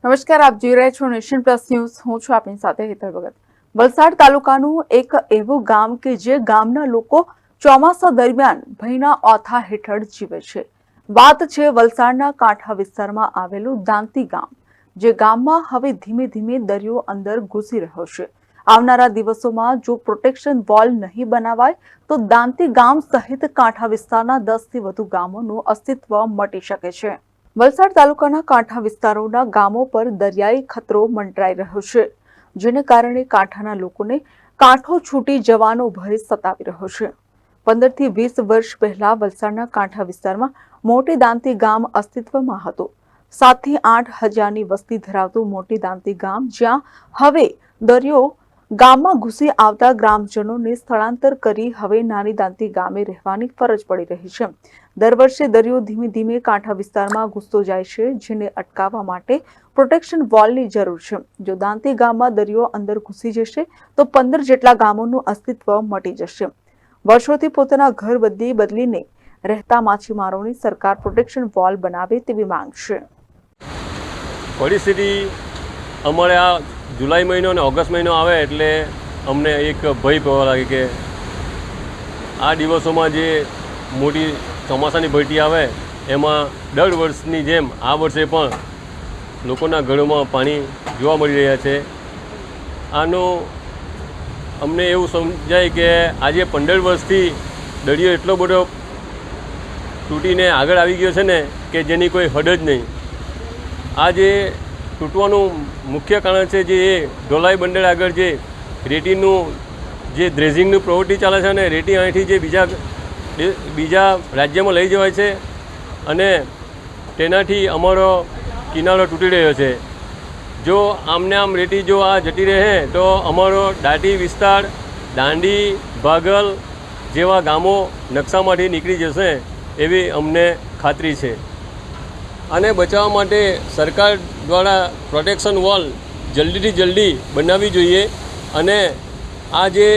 નમસ્કાર, આપ જોઈ રહ્યા છો નેશન પ્લસ ન્યૂઝ. હું છું આપની સાથે હેતલ ભગત. વલસાડ તાલુકાનું એક એવું ગામ કે જે ગામના લોકો ચોમાસા દરમિયાન ભયના ઓથા હેઠળ જીવે છે. વાત છે વલસાડના કાંઠા વિસ્તારમાં આવેલું દાંતી ગામ, જે ગામમાં હવે ધીમે ધીમે દરિયો અંદર ઘૂસી રહ્યો છે. આવનારા દિવસોમાં જો પ્રોટેક્શન વોલ નહીં બનાવાય તો દાંતી ગામ સહિત કાંઠા વિસ્તારના 10 થી વધુ ગામોનું અસ્તિત્વ મટી શકે છે. વલસાડ તાલુકાના કાંઠા વિસ્તારોના ગામો પર દરિયાઈ ખતરો મંડરાઈ રહ્યો છે, જેને કારણે કાંઠાના લોકોને કાંઠો છૂટી જવાનો ભય સતાવી રહ્યો છે. 15 થી 20 વર્ષ પહેલા વલસાડના કાંઠા વિસ્તારમાં મોટી દાંતી ગામ અસ્તિત્વમાં હતું. 7 થી 8 હજારની વસ્તી ધરાવતું મોટી દાંતી ગામ, જ્યાં હવે દરિયો ગામમાં ઘૂસી આવતા ગ્રામજનોને સ્થળાંતર કરી હવે નાની દાંતી ગામે રહેવાની ફરજ પડી રહી છે. દર વર્ષે દરિયો ધીમે ધીમે કાંઠા વિસ્તારમાં ઘૂસતો જાય છે, જેને અટકાવવા માટે પ્રોટેક્શન વોલની જરૂર છે. જો દાંતી ગામમાં દરિયો અંદર ઘૂસી જશે તો 15 જેટલા ગામોનું અસ્તિત્વ મટી જશે. વર્ષોથી પોતાના ઘર બદલીને રહેતા માછીમારોની સરકાર પ્રોટેક્શન વોલ બનાવે તેવી માંગ છે. પરિસ્થિતિ અમારે આ જુલાઈ મહિનો અને ઓગસ્ટ મહિનો આવે એટલે અમને એક ભય પડવા લાગે કે આ દિવસોમાં જે મોટી ચોમાસાની ભરતી આવે એમાં દર વર્ષની જેમ આ વર્ષે પણ લોકોના ઘરોમાં પાણી જોવા મળી રહ્યા છે. આનું અમને એવું સમજાય કે આજે 15 વર્ષથી દરિયો એટલો બધો તૂટીને આગળ આવી ગયો છે ને કે જેની કોઈ હદ જ નહીં. આ જે તૂટવાનું મુખ્ય કારણ છે જે એ ઢોલાઈ બંદર આગળ જે રેતીનું જે ડ્રેઝિંગનું પ્રવૃત્તિ ચાલે છે અને રેતી અહીંથી જે બીજા રાજ્યમાં લઈ જવાય છે અને તેનાથી અમારો કિનારો તૂટી રહ્યો છે. જો આમને આમ રેતી જો આ જતી રહે તો અમારો દાંતી વિસ્તાર, દાંડી, ભાગલ જેવા ગામો નકશામાંથી નીકળી જશે એવી અમને ખાતરી છે. આને બચાવવા માટે સરકાર દ્વારા પ્રોટેક્શન વોલ જલ્દીથી જલ્દી બનાવવી જોઈએ અને આ જે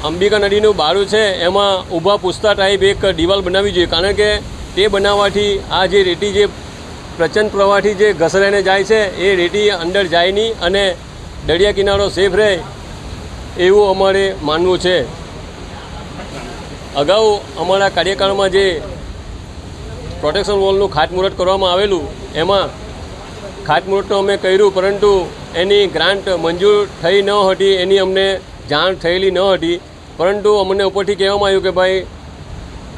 અંબિકા નદીનું બારું છે એમાં ઊભા પૂછતા ટાઈપ એક દિવાલ બનાવવી જોઈએ, કારણ કે તે બનાવવાથી આ જે રેતી જે પ્રચંડ પ્રવાહથી જે ઘસરાઈને જાય છે એ રેતી અંદર જાય નહીં અને દરિયા કિનારો સેફ રહે એવું અમારે માનવું છે. અગાઉ અમારા કાર્યકાળમાં જે પ્રોટેક્શન વોલનું ખાતમુહૂર્ત કરવામાં આવેલું એમાં ખાતમુહૂર્ત તો અમે કર્યું, પરંતુ એની ગ્રાન્ટ મંજૂર થઈ ન હતી, એની અમને જાણ થયેલી ન હતી. પરંતુ અમને ઉપરથી કહેવામાં આવ્યું કે ભાઈ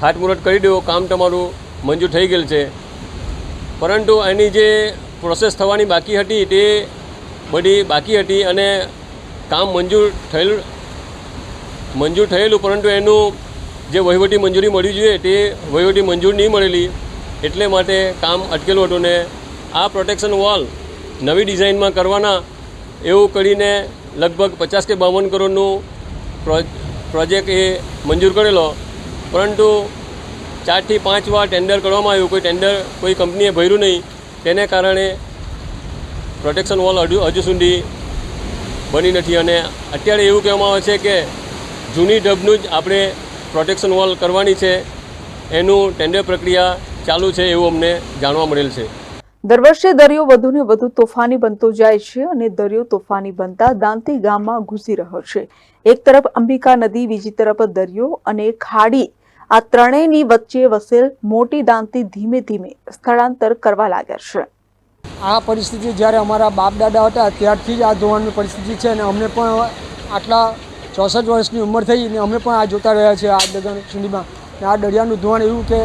ખાતમુહૂર્ત કરી દો, કામ તમારું મંજૂર થઈ ગયેલ છે. પરંતુ એની જે પ્રોસેસ થવાની બાકી હતી તે બધી બાકી હતી અને કામ મંજૂર થયેલું, પરંતુ એનું જે વહીવટી મંજૂરી મળવી જોઈએ તે વહીવટી મંજૂર નહીં મળેલી, એટલે માટે કામ અટકેલું હતું. ને આ પ્રોટેક્શન વોલ નવી ડિઝાઇનમાં કરવાના એવું કરીને લગભગ 50 કે 52 કરોડનું પ્રોજેક્ટ એ મંજૂર કરેલો, પરંતુ 4 થી 5 વાર ટેન્ડર કરવામાં આવ્યું, કોઈ ટેન્ડર કોઈ કંપનીએ ભર્યું નહીં. તેને કારણે પ્રોટેક્શન વોલ હજુ સુધી બની નથી અને અત્યારે એવું કહેવામાં આવે છે કે જૂની ઢબનું જ આપણે પ્રોટેક્શન વોલ કરવાની છે, એનું ટેન્ડર પ્રક્રિયા ચાલુ છે એવું અમને જાણવા મળેલ છે. દર વર્ષે દરિયો વધુને વધુ તોફાની બનતો જાય છે અને દરિયો તોફાની બનતા દાંતી ગામમાં ઘૂસી રહ્યો છે. એક તરફ અંબિકા નદી, બીજી તરફ દરિયો અને ખાડી, આ ત્રણેયની વચ્ચે વસેલ મોટી દાંતી ધીમે ધીમે સ્થળાંતર કરવા લાગ્યા છે. આ પરિસ્થિતિ જ્યારે અમારા બાપ દાદા હતા ત્યારથી જ આ ધોવાણની પરિસ્થિતિ છે અને અમને પણ આટલા 64 વર્ષની ઉંમર થઈ અને અમે પણ આ જોતા રહ્યા છીએ આ દરિયા સુધીમાં. આ દરિયાનું ધોવાણ એવું કે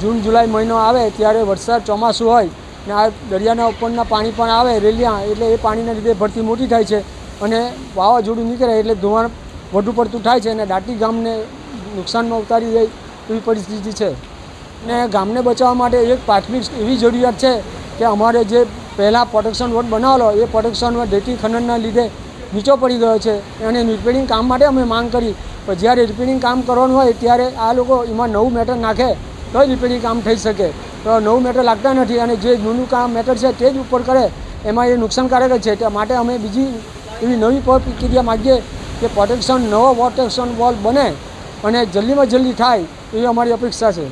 જૂન જુલાઈ મહિનો આવે ત્યારે વરસાદ ચોમાસું હોય ને આ દરિયાના ઉપરના પાણી પણ આવે રેલિયા, એટલે એ પાણીના લીધે ભરતી મોટી થાય છે અને વાવાઝોડું નીકળે એટલે ધોવાણ વધુ પડતું થાય છે અને દાંતી ગામને નુકસાનમાં ઉતારી જાય એવી પરિસ્થિતિ છે. ને ગામને બચાવવા માટે એક પ્રાથમિક એવી જરૂરિયાત છે કે અમારે જે પહેલાં પ્રોટેક્શન વોલ બનાવેલો એ પ્રોટેક્શન વોલ રેતી ખનનના લીધે નીચો પડી ગયો છે અને રિપેરિંગ કામ માટે અમે માંગ કરી, પણ જ્યારે રિપેરિંગ કામ કરવાનું હોય ત્યારે આ લોકો એમાં નવું મેટર નાખે તો જ રિપેરિંગ કામ થઈ શકે, તો નવું મેટર લાગતા નથી અને જે જૂનું કામ મેટર છે તે જ ઉપર કરે એમાં એ નુકસાનકારક જ છે. તે માટે અમે બીજી એવી નવી પ્રક્રિયા માગીએ કે નવો પ્રોટેક્શન વોલ બને અને જલ્દીમાં જલ્દી થાય એવી અમારી અપેક્ષા છે.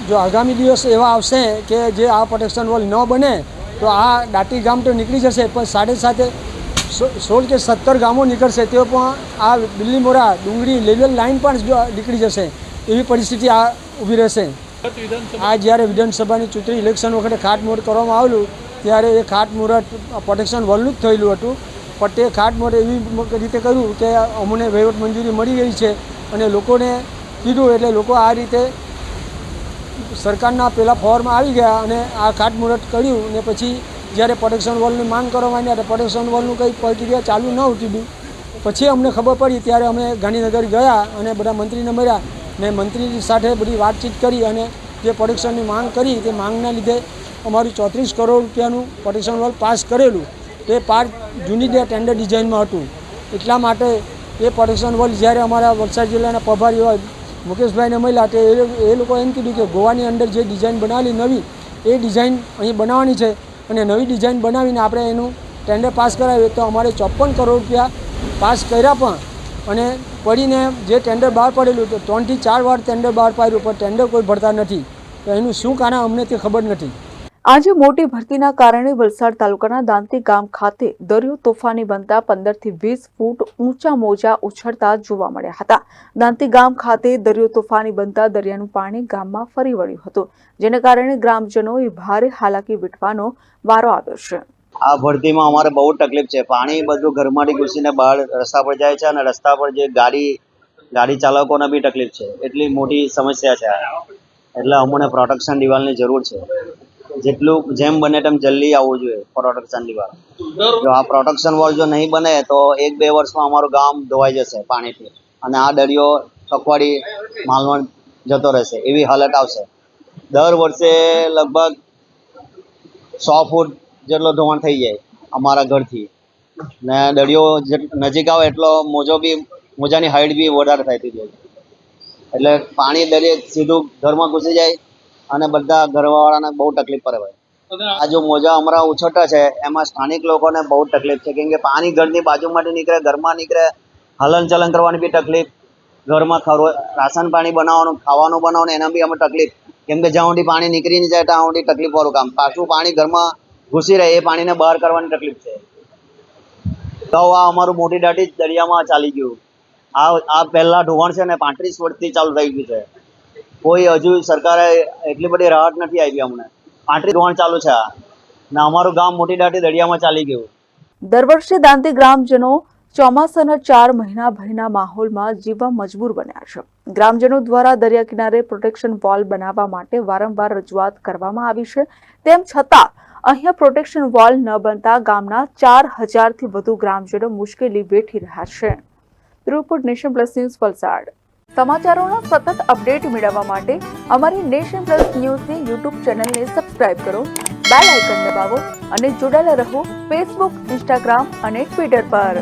જો આગામી દિવસ એવા આવશે કે જે આ પ્રોટેક્શન વોલ ન બને તો આ દાંતી ગામ તો નીકળી જશે, પણ સાથે સાથે 16 કે 17 ગામો નીકળશે, તેઓ પણ આ બિલ્લીમોરા ડુંગળી લેવલ લાઇન પણ નીકળી જશે એવી પરિસ્થિતિ આ ઊભી રહેશે. આ જ્યારે વિધાનસભાની ચૂંટણી ઇલેક્શન વખતે ખાતમુહૂર્ત કરવામાં આવેલું ત્યારે એ ખાતમુહૂર્ત પ્રોટેક્શન વોલનું જ થયેલું હતું, પણ તે ખાતમુહૂર્ત એવી રીતે કર્યું કે અમને વહીવટ મંજૂરી મળી ગઈ છે અને લોકોને કીધું એટલે લોકો આ રીતે સરકારના પેલા ફોર્મમાં આવી ગયા અને આ ખાતમુહૂર્ત કર્યું ને પછી જ્યારે પ્રોટેક્શન વોલની માંગ કરવામાં આવી ત્યારે પ્રોટેક્શન વોલનું કંઈ પ્રક્રિયા ચાલુ ન હતી. પછી અમને ખબર પડી ત્યારે અમે ગાંધીનગર ગયા અને બધા મંત્રીને મળ્યા ને મંત્રી સાથે બધી વાતચીત કરી અને જે પ્રોટેક્શનની માંગ કરી તે માંગના લીધે અમારું 34 કરોડ રૂપિયાનું પ્રોટેક્શન વોલ પાસ કરેલું. તે પાર્ક જૂની ટેન્ડર ડિઝાઇનમાં હતું, એટલા માટે એ પ્રોટેક્શન વોલ જ્યારે અમારા વલસાડ જિલ્લાના પ્રભારી હોય મુકેશભાઈને મળ્યા તે એ લોકો એમ કીધું કે ગોવાની અંદર જે ડિઝાઇન બનાવેલી નવી એ ડિઝાઇન અહીં બનાવવાની છે અને નવી ડિઝાઇન બનાવીને આપણે એનું ટેન્ડર પાસ કરાવ્યું. તો અમારે 54 કરોડ રૂપિયા પાસ કર્યા પણ અને પડીને જે ટેન્ડર બહાર પડેલું તો 3 થી 4 વાર ટેન્ડર બહાર પાડ્યું પણ ટેન્ડર કોઈ ભરતા નથી. તો એનું શું કારણ અમને તે ખબર નથી. આજે મોટી ભરતીના કારણે વલસાડ તાલુકાના દાંતી ગામ ખાતે દરિયો તોફાની બનતા 15 થી 20 ફૂટ ઊંચા મોજા ઉછળતા જોવા મળ્યા હતા. દાંતી ગામ ખાતે દરિયો તોફાની બનતા દરિયાનું પાણી ગામમાં ફરી વળ્યું હતું, જેને કારણે ગ્રામજનોએ ભારે હાલાકી વેઠવાનો વારો આવ્યો છે. આ ભરતીમાં અમારે બહુ તકલીફ છે. પાણી બધું ઘરમાંથી ઘૂસીને બહાર રસ્તા પર જાય છે અને રસ્તા પર જે ગાડી ચાલકોને બી તકલીફ છે. એટલી મોટી સમસ્યા છે એટલે અમને પ્રોટેક્શન દિવાલની જરૂર છે. જેમ બને તેમ જલ્દી આવવું જોઈએ પ્રોટેક્શન દિવાલ. જો આ પ્રોટેક્શન વોલ જો નહીં બને તો 1-2 વર્ષમાં અમારું ગામ ધોવાઈ જશે પાણીથી અને આ દરિયો સખવાડી માલવણ જતો રહેશે એવી હાલત આવશે. દર વર્ષે લગભગ 100 ફૂટ જેટલો ધોવાણ થઈ જાય અમારા ઘરથી ને દરિયો નજીક આવે એટલો મોજાની હાઈટ બી વધારે થતી જાય એટલે પાણી દરિયે સીધું ઘરમાં ઘૂસી જાય અને બધા ઘરવાળાને બહુ તકલીફ પડે ભાઈ. આ જો મોજા અમારા ઉછળતા છે એમાં સ્થાનિક લોકોને બહુ તકલીફ છે, કેમ કે પાણી ઘરની બાજુમાંથી નીકળે, ઘરમાં નીકળે, હલન ચલન કરવાની બી તકલીફ, ઘરમાં રાશન પાણી બનાવવાનું, ખાવાનું બનાવવાનું એના બી અમે તકલીફ, કેમ કે જ્યાં સુધી પાણી નીકળી નહીં જાય ત્યાં સુધી તકલીફ વાળું કામ. પાછું પાણી ઘરમાં ઘૂસી રહે એ પાણીને બહાર કરવાની તકલીફ છે. તો આ અમારું મોટી દાંતી દરિયામાં ચાલી ગયું. આ પહેલા ધોવાણ છે ને 35 વર્ષથી ચાલુ થઈ ગયું છે. કોઈ હજુ સરકારે એટલી બધી રાહત નથી આપી અમને. 35 ધોવાણ ચાલુ છે ને અમારું ગામ મોટી દાંતી દરિયામાં ચાલી ગયું. દર વર્ષે દાંતી ગ્રામજનો ચોમાસાના 4 મહિના ભયના માહોલમાં જીવવા મજબૂર બન્યા છે. ગ્રામજનો દ્વારા દરિયા કિનારે પ્રોટેક્શન વોલ બનાવવા માટે વારંવાર રજૂઆત કરવામાં આવી છે, તેમ છતાં અહીંયા પ્રોટેક્શન વોલ ન બનતા ગામના 4000 થી વધુ ગ્રામજનો મુશ્કેલી વેઠી રહ્યા છે. Report nation plus news Valsad. સમાચારોના સતત અપડેટ મેળવવા માટે અમારી નેશન પ્લસ ન્યૂઝની યુટ્યુબ ચેનલને સબસ્ક્રાઇબ કરો, બેલ આઇકન દબાવો અને જોડાયેલા રહો ફેસબુક, ઇન્સ્ટાગ્રામ અને ટ્વિટર પર.